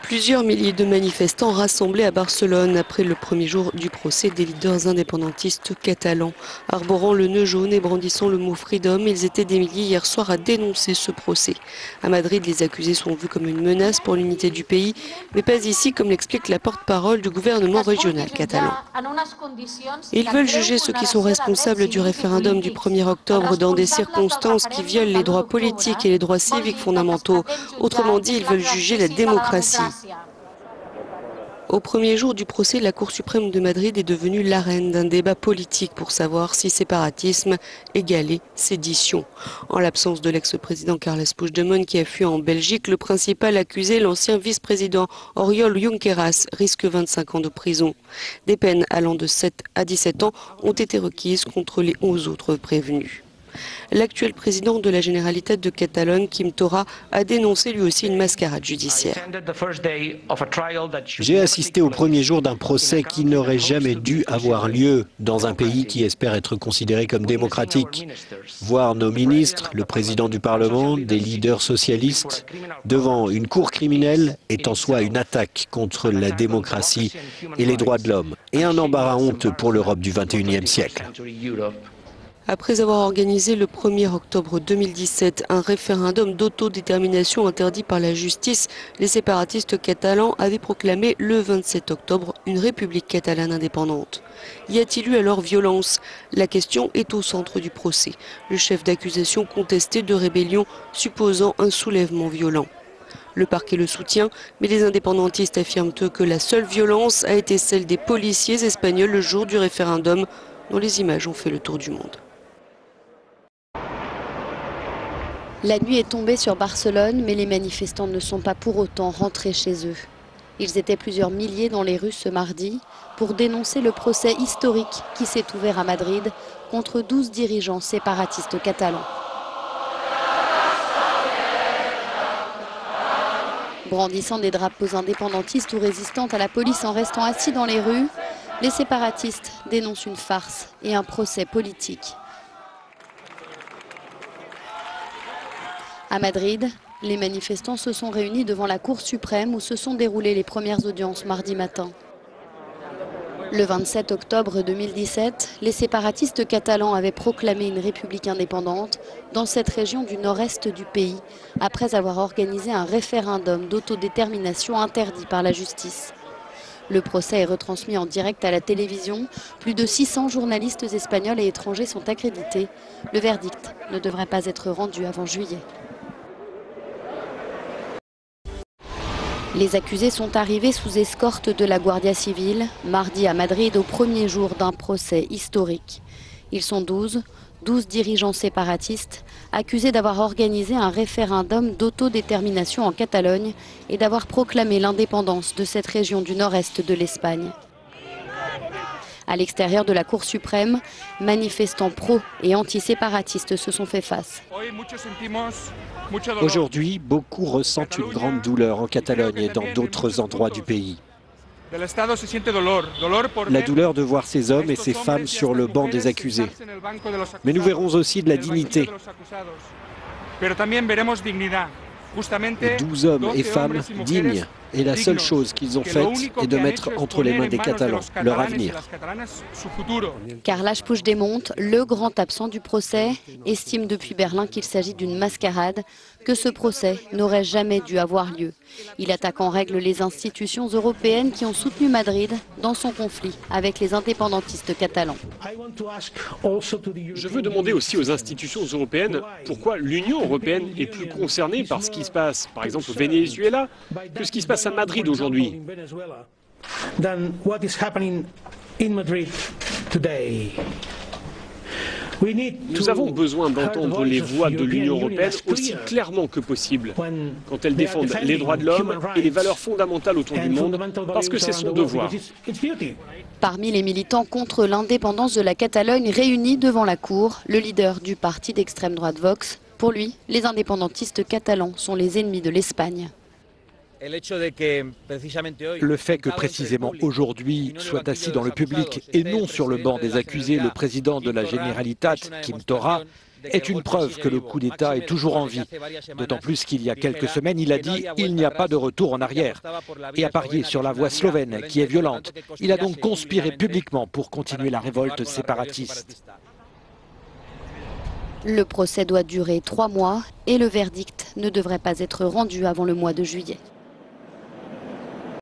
Plusieurs milliers de manifestants rassemblés à Barcelone après le premier jour du procès des leaders indépendantistes catalans. Arborant le nœud jaune et brandissant le mot Freedom, ils étaient des milliers hier soir à dénoncer ce procès. À Madrid, les accusés sont vus comme une menace pour l'unité du pays, mais pas ici, comme l'explique la porte-parole du gouvernement régional catalan. Ils veulent juger ceux qui sont responsables du référendum du 1er octobre dans des circonstances qui violent les droits politiques et les droits civiques fondamentaux. Autrement dit, ils veulent juger la démocratie. Au premier jour du procès, la Cour suprême de Madrid est devenue l'arène d'un débat politique pour savoir si séparatisme égalait sédition. En l'absence de l'ex-président Carles Puigdemont qui a fui en Belgique, le principal accusé, l'ancien vice-président Oriol Junqueras, risque 25 ans de prison. Des peines allant de 7 à 17 ans ont été requises contre les 11 autres prévenus. L'actuel président de la Généralitat de Catalogne, Quim Torra, a dénoncé lui aussi une mascarade judiciaire. J'ai assisté au premier jour d'un procès qui n'aurait jamais dû avoir lieu dans un pays qui espère être considéré comme démocratique. Voir nos ministres, le président du Parlement, des leaders socialistes, devant une cour criminelle est en soi une attaque contre la démocratie et les droits de l'homme, et un embarras honteux pour l'Europe du XXIe siècle. Après avoir organisé le 1er octobre 2017 un référendum d'autodétermination interdit par la justice, les séparatistes catalans avaient proclamé le 27 octobre une république catalane indépendante. Y a-t-il eu alors violence? La question est au centre du procès. Le chef d'accusation contestait de rébellion supposant un soulèvement violent. Le parquet le soutient, mais les indépendantistes affirment eux que la seule violence a été celle des policiers espagnols le jour du référendum, dont les images ont fait le tour du monde. La nuit est tombée sur Barcelone, mais les manifestants ne sont pas pour autant rentrés chez eux. Ils étaient plusieurs milliers dans les rues ce mardi pour dénoncer le procès historique qui s'est ouvert à Madrid contre 12 dirigeants séparatistes catalans. Brandissant des drapeaux indépendantistes ou résistant à la police en restant assis dans les rues, les séparatistes dénoncent une farce et un procès politique. À Madrid, les manifestants se sont réunis devant la Cour suprême où se sont déroulées les premières audiences mardi matin. Le 27 octobre 2017, les séparatistes catalans avaient proclamé une république indépendante dans cette région du nord-est du pays, après avoir organisé un référendum d'autodétermination interdit par la justice. Le procès est retransmis en direct à la télévision. Plus de 600 journalistes espagnols et étrangers sont accrédités. Le verdict ne devrait pas être rendu avant juillet. Les accusés sont arrivés sous escorte de la Guardia Civile, mardi à Madrid au premier jour d'un procès historique. Ils sont 12 dirigeants séparatistes, accusés d'avoir organisé un référendum d'autodétermination en Catalogne et d'avoir proclamé l'indépendance de cette région du nord-est de l'Espagne. À l'extérieur de la Cour suprême, manifestants pro- et anti-séparatistes se sont fait face. Aujourd'hui, beaucoup ressentent une grande douleur en Catalogne et dans d'autres endroits du pays. La douleur de voir ces hommes et ces femmes sur le banc des accusés. Mais nous verrons aussi de la dignité. Et 12 hommes et femmes dignes. Et la seule chose qu'ils ont faite est de mettre entre les mains des Catalans leur avenir. Carles Puigdemont, le grand absent du procès, estime depuis Berlin qu'il s'agit d'une mascarade, que ce procès n'aurait jamais dû avoir lieu. Il attaque en règle les institutions européennes qui ont soutenu Madrid dans son conflit avec les indépendantistes catalans. Je veux demander aussi aux institutions européennes pourquoi l'Union européenne est plus concernée par ce qui se passe, par exemple au Venezuela, que ce qui se passe à Madrid aujourd'hui. Nous avons besoin d'entendre les voix de l'Union européenne aussi clairement que possible, quand elles défendent les droits de l'homme et les valeurs fondamentales autour du monde, parce que c'est son devoir. Parmi les militants contre l'indépendance de la Catalogne réunis devant la Cour, le leader du parti d'extrême droite Vox. Pour lui, les indépendantistes catalans sont les ennemis de l'Espagne. Le fait que précisément aujourd'hui soit assis dans le public et non sur le banc des accusés le président de la Generalitat, Quim Torra, est une preuve que le coup d'État est toujours en vie. D'autant plus qu'il y a quelques semaines, il a dit « il n'y a pas de retour en arrière » et a parié sur la voie slovène qui est violente. Il a donc conspiré publiquement pour continuer la révolte séparatiste. Le procès doit durer 3 mois et le verdict ne devrait pas être rendu avant le mois de juillet.